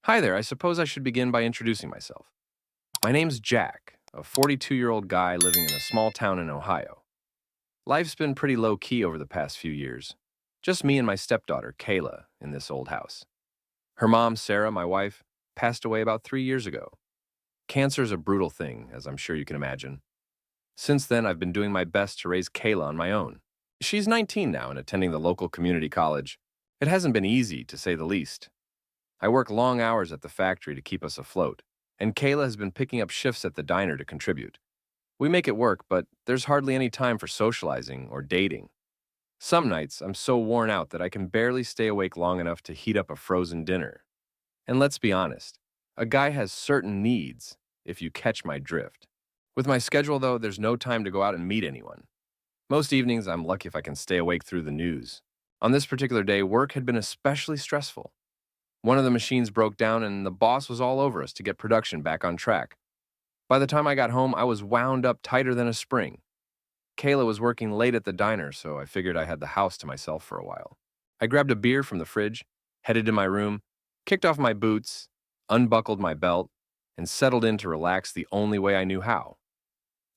Hi there, I suppose I should begin by introducing myself. My name's Jack, a 42-year-old guy living in a small town in Ohio. Life's been pretty low-key over the past few years. Just me and my stepdaughter, Kayla, in this old house. Her mom, Sarah, my wife, passed away about 3 years ago. Cancer's a brutal thing, as I'm sure you can imagine. Since then, I've been doing my best to raise Kayla on my own. She's 19 now and attending the local community college. It hasn't been easy, to say the least. I work long hours at the factory to keep us afloat, and Kayla has been picking up shifts at the diner to contribute. We make it work, but there's hardly any time for socializing or dating. Some nights, I'm so worn out that I can barely stay awake long enough to heat up a frozen dinner. And let's be honest, a guy has certain needs, if you catch my drift. With my schedule, though, there's no time to go out and meet anyone. Most evenings, I'm lucky if I can stay awake through the news. On this particular day, work had been especially stressful. One of the machines broke down, and the boss was all over us to get production back on track. By the time I got home, I was wound up tighter than a spring. Kayla was working late at the diner, so I figured I had the house to myself for a while. I grabbed a beer from the fridge, headed to my room, kicked off my boots, unbuckled my belt, and settled in to relax the only way I knew how.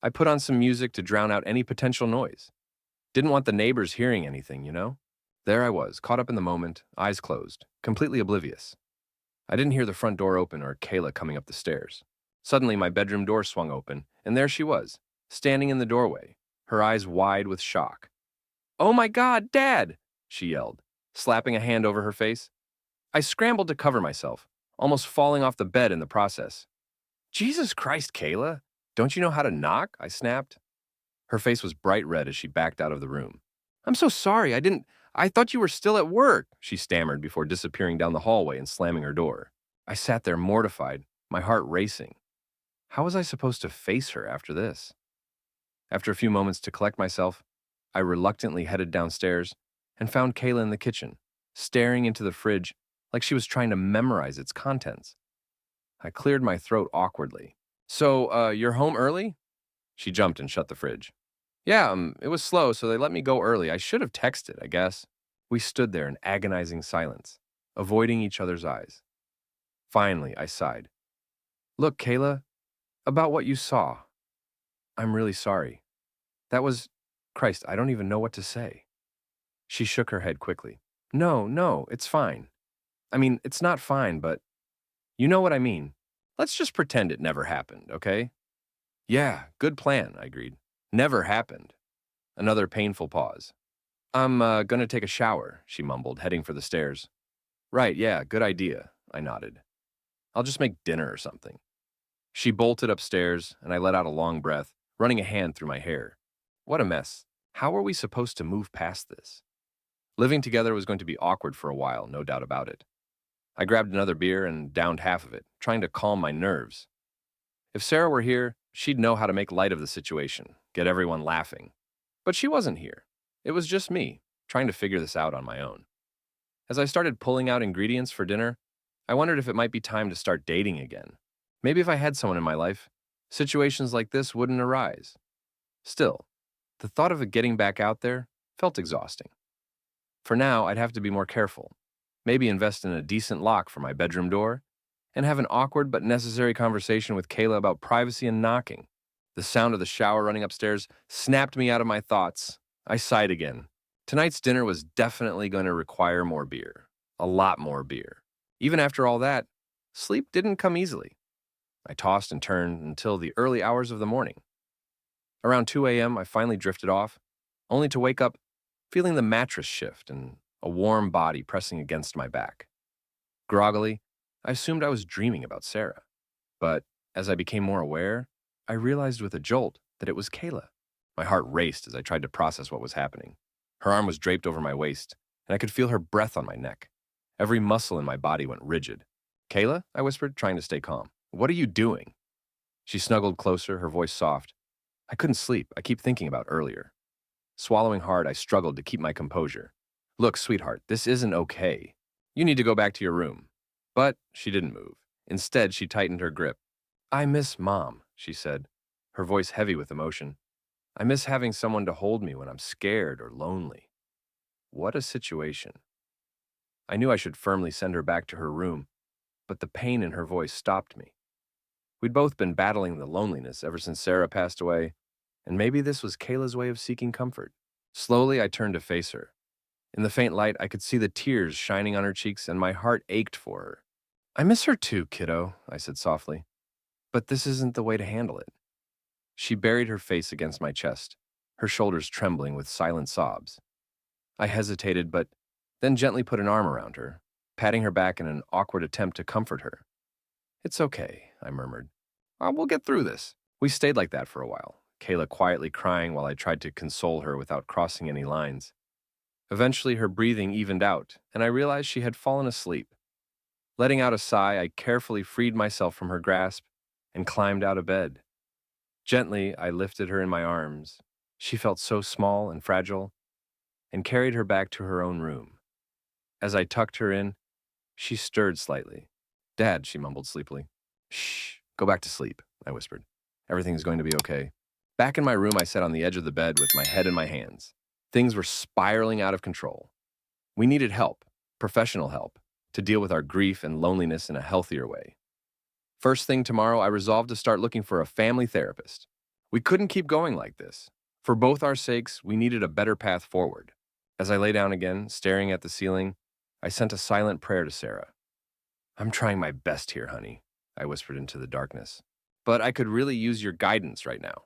I put on some music to drown out any potential noise. Didn't want the neighbors hearing anything, you know? There I was, caught up in the moment, eyes closed, completely oblivious. I didn't hear the front door open or Kayla coming up the stairs. Suddenly, my bedroom door swung open, and there she was, standing in the doorway, her eyes wide with shock. "Oh my God, Dad!" she yelled, slapping a hand over her face. I scrambled to cover myself, almost falling off the bed in the process. "Jesus Christ, Kayla! Don't you know how to knock?" I snapped. Her face was bright red as she backed out of the room. "I'm so sorry, I thought you were still at work," she stammered before disappearing down the hallway and slamming her door. I sat there mortified, my heart racing. How was I supposed to face her after this? After a few moments to collect myself, I reluctantly headed downstairs and found Kayla in the kitchen, staring into the fridge like she was trying to memorize its contents. I cleared my throat awkwardly. "So, you're home early?" She jumped and shut the fridge. "Yeah, it was slow, so they let me go early. I should have texted, I guess." We stood there in agonizing silence, avoiding each other's eyes. Finally, I sighed. "Look, Kayla, about what you saw. I'm really sorry. That was, Christ, I don't even know what to say." She shook her head quickly. "No, no, it's fine. I mean, it's not fine, but you know what I mean. Let's just pretend it never happened, okay?" "Yeah, good plan," I agreed. "Never happened." Another painful pause. "I'm gonna take a shower," she mumbled, heading for the stairs. "Right, yeah, good idea," I nodded. "I'll just make dinner or something." She bolted upstairs, and I let out a long breath, running a hand through my hair. What a mess. How were we supposed to move past this? Living together was going to be awkward for a while, no doubt about it. I grabbed another beer and downed half of it, trying to calm my nerves. If Sarah were here, she'd know how to make light of the situation, get everyone laughing. But she wasn't here. It was just me, trying to figure this out on my own. As I started pulling out ingredients for dinner, I wondered if it might be time to start dating again. Maybe if I had someone in my life, situations like this wouldn't arise. Still, the thought of it getting back out there felt exhausting. For now, I'd have to be more careful. Maybe invest in a decent lock for my bedroom door, and have an awkward but necessary conversation with Kayla about privacy and knocking. The sound of the shower running upstairs snapped me out of my thoughts. I sighed again. Tonight's dinner was definitely going to require more beer. A lot more beer. Even after all that, sleep didn't come easily. I tossed and turned until the early hours of the morning. Around 2 a.m., I finally drifted off, only to wake up feeling the mattress shift and a warm body pressing against my back. Groggily, I assumed I was dreaming about Sarah. But as I became more aware, I realized with a jolt that it was Kayla. My heart raced as I tried to process what was happening. Her arm was draped over my waist, and I could feel her breath on my neck. Every muscle in my body went rigid. "Kayla?" I whispered, trying to stay calm. "What are you doing?" She snuggled closer, her voice soft. "I couldn't sleep. I keep thinking about earlier." Swallowing hard, I struggled to keep my composure. "Look, sweetheart, this isn't okay. You need to go back to your room." But she didn't move. Instead, she tightened her grip. "I miss Mom," she said, her voice heavy with emotion. "I miss having someone to hold me when I'm scared or lonely." What a situation. I knew I should firmly send her back to her room, but the pain in her voice stopped me. We'd both been battling the loneliness ever since Sarah passed away, and maybe this was Kayla's way of seeking comfort. Slowly, I turned to face her. In the faint light, I could see the tears shining on her cheeks, and my heart ached for her. I miss her too, kiddo, I said softly, but this isn't the way to handle it. She buried her face against my chest, her shoulders trembling with silent sobs. I hesitated, but then gently put an arm around her, patting her back in an awkward attempt to comfort her. It's okay, I murmured. We'll get through this. We stayed like that for a while, Kayla quietly crying while I tried to console her without crossing any lines. Eventually, her breathing evened out, and I realized she had fallen asleep. Letting out a sigh, I carefully freed myself from her grasp and climbed out of bed. Gently, I lifted her in my arms. She felt so small and fragile, and carried her back to her own room. As I tucked her in, she stirred slightly. Dad, she mumbled sleepily. Shh, go back to sleep, I whispered. Everything's going to be okay. Back in my room, I sat on the edge of the bed with my head in my hands. Things were spiraling out of control. We needed help, professional help, to deal with our grief and loneliness in a healthier way. First thing tomorrow, I resolved to start looking for a family therapist. We couldn't keep going like this. For both our sakes, we needed a better path forward. As I lay down again, staring at the ceiling, I sent a silent prayer to Sarah. I'm trying my best here, honey, I whispered into the darkness. But I could really use your guidance right now.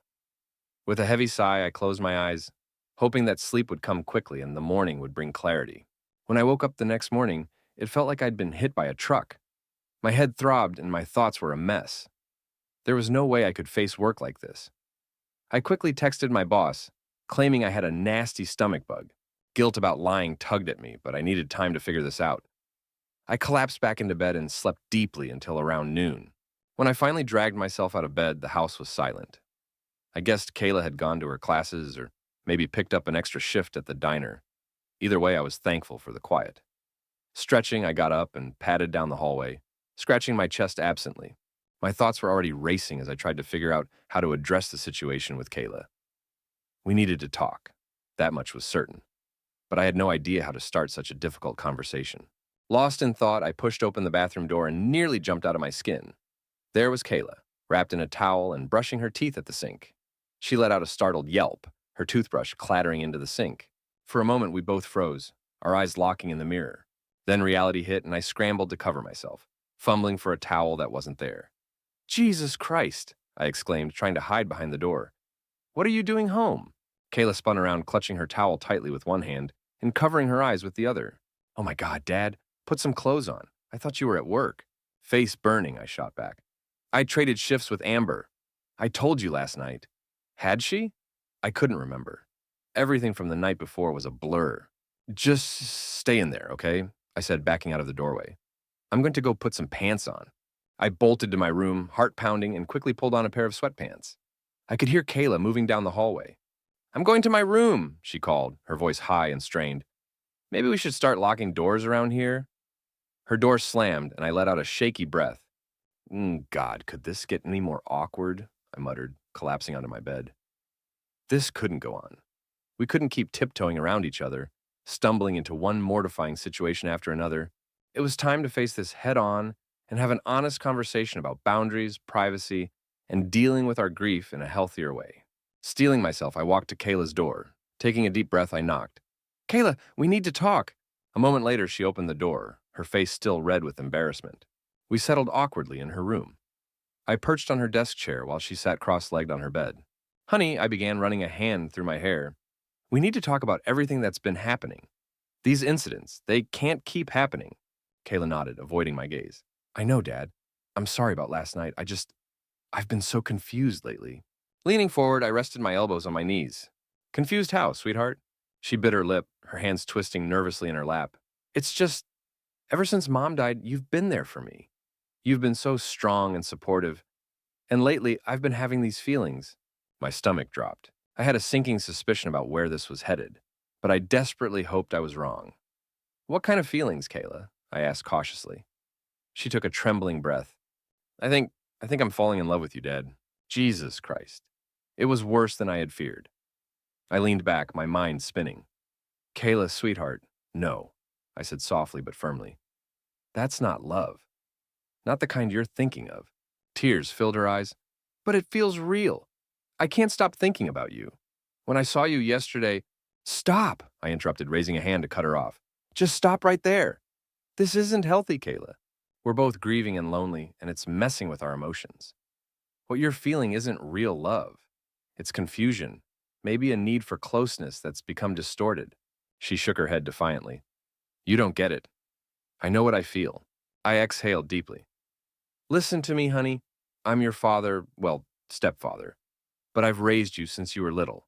With a heavy sigh, I closed my eyes, hoping that sleep would come quickly and the morning would bring clarity. When I woke up the next morning, it felt like I'd been hit by a truck. My head throbbed and my thoughts were a mess. There was no way I could face work like this. I quickly texted my boss, claiming I had a nasty stomach bug. Guilt about lying tugged at me, but I needed time to figure this out. I collapsed back into bed and slept deeply until around noon. When I finally dragged myself out of bed, the house was silent. I guessed Kayla had gone to her classes or maybe picked up an extra shift at the diner. Either way, I was thankful for the quiet. Stretching, I got up and padded down the hallway, scratching my chest absently. My thoughts were already racing as I tried to figure out how to address the situation with Kayla. We needed to talk. That much was certain. But I had no idea how to start such a difficult conversation. Lost in thought, I pushed open the bathroom door and nearly jumped out of my skin. There was Kayla, wrapped in a towel and brushing her teeth at the sink. She let out a startled yelp, her toothbrush clattering into the sink. For a moment, we both froze, our eyes locking in the mirror. Then reality hit and I scrambled to cover myself, fumbling for a towel that wasn't there. Jesus Christ, I exclaimed, trying to hide behind the door. What are you doing home? Kayla spun around, clutching her towel tightly with one hand and covering her eyes with the other. Oh my God, Dad, put some clothes on. I thought you were at work. Face burning, I shot back. I traded shifts with Amber. I told you last night. Had she? I couldn't remember. Everything from the night before was a blur. Just stay in there, okay? I said, backing out of the doorway. I'm going to go put some pants on. I bolted to my room, heart pounding, and quickly pulled on a pair of sweatpants. I could hear Kayla moving down the hallway. I'm going to my room, she called, her voice high and strained. Maybe we should start locking doors around here? Her door slammed, and I let out a shaky breath. God, could this get any more awkward? I muttered, collapsing onto my bed. This couldn't go on. We couldn't keep tiptoeing around each other, stumbling into one mortifying situation after another. It was time to face this head-on and have an honest conversation about boundaries, privacy, and dealing with our grief in a healthier way. Steeling myself, I walked to Kayla's door. Taking a deep breath, I knocked. Kayla, we need to talk. A moment later, she opened the door, her face still red with embarrassment. We settled awkwardly in her room. I perched on her desk chair while she sat cross-legged on her bed. Honey, I began running a hand through my hair. We need to talk about everything that's been happening. These incidents, they can't keep happening. Kayla nodded, avoiding my gaze. I know, Dad. I'm sorry about last night. I've been so confused lately. Leaning forward, I rested my elbows on my knees. Confused how, sweetheart? She bit her lip, her hands twisting nervously in her lap. It's just, ever since Mom died, you've been there for me. You've been so strong and supportive. And lately, I've been having these feelings. My stomach dropped. I had a sinking suspicion about where this was headed, but I desperately hoped I was wrong. What kind of feelings, Kayla? I asked cautiously. She took a trembling breath. I think I'm falling in love with you, Dad. Jesus Christ. It was worse than I had feared. I leaned back, my mind spinning. Kayla, sweetheart, no, I said softly but firmly. That's not love. not the kind you're thinking of. Tears filled her eyes. But it feels real. I can't stop thinking about you. When I saw you yesterday, stop, I interrupted, raising a hand to cut her off. Just stop right there. This isn't healthy, Kayla. We're both grieving and lonely, and it's messing with our emotions. What you're feeling isn't real love. It's confusion, maybe a need for closeness that's become distorted. She shook her head defiantly. You don't get it. I know what I feel. I exhaled deeply. Listen to me, honey. I'm your father, well, stepfather, but I've raised you since you were little.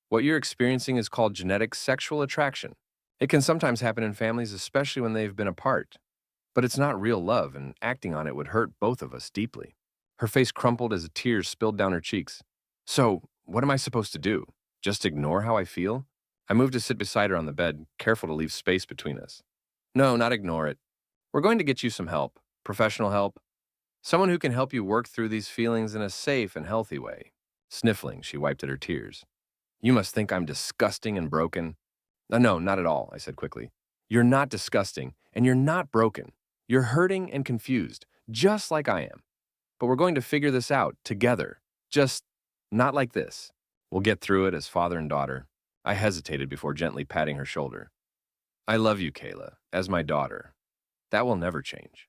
What you're experiencing is called genetic sexual attraction. It can sometimes happen in families, especially when they've been apart. But it's not real love, and acting on it would hurt both of us deeply. Her face crumpled as tears spilled down her cheeks. So, what am I supposed to do? Just ignore how I feel? I moved to sit beside her on the bed, careful to leave space between us. No, not ignore it. We're going to get you some help, professional help, someone who can help you work through these feelings in a safe and healthy way. Sniffling, she wiped at her tears. You must think I'm disgusting and broken. No, not at all, I said quickly. You're not disgusting, and you're not broken. You're hurting and confused, just like I am. But we're going to figure this out together. Just not like this. We'll get through it as father and daughter. I hesitated before gently patting her shoulder. I love you, Kayla, as my daughter. That will never change.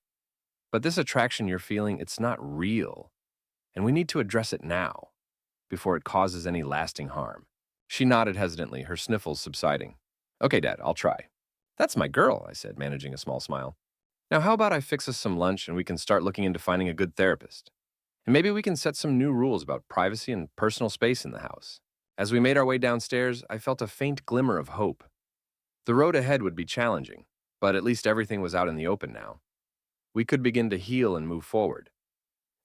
But this attraction you're feeling, it's not real. And we need to address it now, before it causes any lasting harm. She nodded hesitantly, her sniffles subsiding. Okay, Dad, I'll try. That's my girl, I said, managing a small smile. Now, how about I fix us some lunch and we can start looking into finding a good therapist? And maybe we can set some new rules about privacy and personal space in the house. As we made our way downstairs, I felt a faint glimmer of hope. The road ahead would be challenging, but at least everything was out in the open now. We could begin to heal and move forward.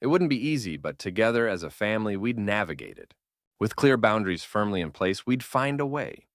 It wouldn't be easy, but together as a family, we'd navigate it. With clear boundaries firmly in place, we'd find a way.